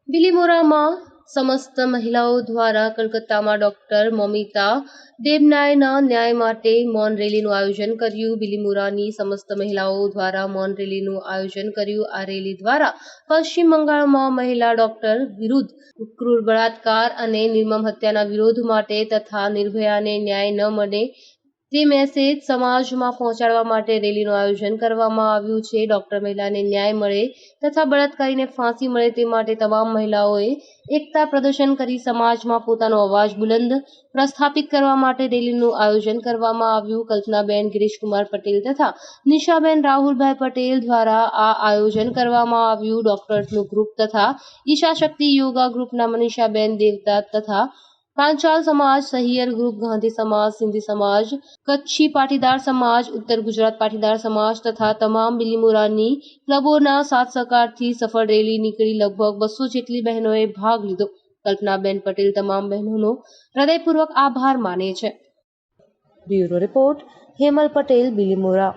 બિલીમોરામાં સમસ્ત મહિલાઓ દ્વારા કલકત્તામાં ડોક્ટર મમિતા દેબનાયના ન્યાય માટે મૌન રેલીનું આયોજન કર્યું. બિલીમોરાની સમસ્ત મહિલાઓ દ્વારા મૌન રેલીનું આયોજન કર્યું. આ રેલી દ્વારા પશ્ચિમ બંગાળમાં મહિલા ડોક્ટર વિરુદ્ધ ક્રૂર બળાત્કાર અને નિર્મમ હત્યાના વિરોધ માટે તથા નિર્ભયાને ન્યાય ન મળે તે મેસેજ સમાજમાં પહોંચાડવા માટે રેલીનું આયોજન કરવામાં આવ્યું છે. ડોક્ટર મહિલાને ન્યાય મળે તથા બળાત્કારીને ફાંસી મળે તે માટે તમામ મહિલાઓએ એકતા પ્રદર્શન કરી સમાજમાં પોતાનો અવાજ બુલંદ પ્રસ્થાપિત કરવા માટે રેલીનું આયોજન કરવામાં આવ્યું. કલ્પનાબેન ગિરીશકુમાર પટેલ તથા નિશાબેન રાહુલભાઈ પટેલ દ્વારા આ આયોજન કરવામાં આવ્યું. ડોક્ટર્સનું ગ્રુપ તથા ઈશા શક્તિ યોગા ગ્રુપના મનીષાબેન દેવતા તથા પાંચાલ સમાજ, સહિયર ગ્રુપ, ગાંધી સમાજ, સિંધી સમાજ, કચ્છી પાટીદાર સમાજ, ઉત્તર ગુજરાત પાટીદાર સમાજ તથા તમામ બિલીમોરાની ક્લબોના સાથ સહકારથી સફળ રેલી નીકળી લગભગ 200 જેટલી બહેનોએ ભાગ લીધો. કલ્પનાબેન પટેલ તમામ બહેનોનો હૃદયપૂર્વક આભાર માને છે. Bureau report, Hemal Patel, Bilimora.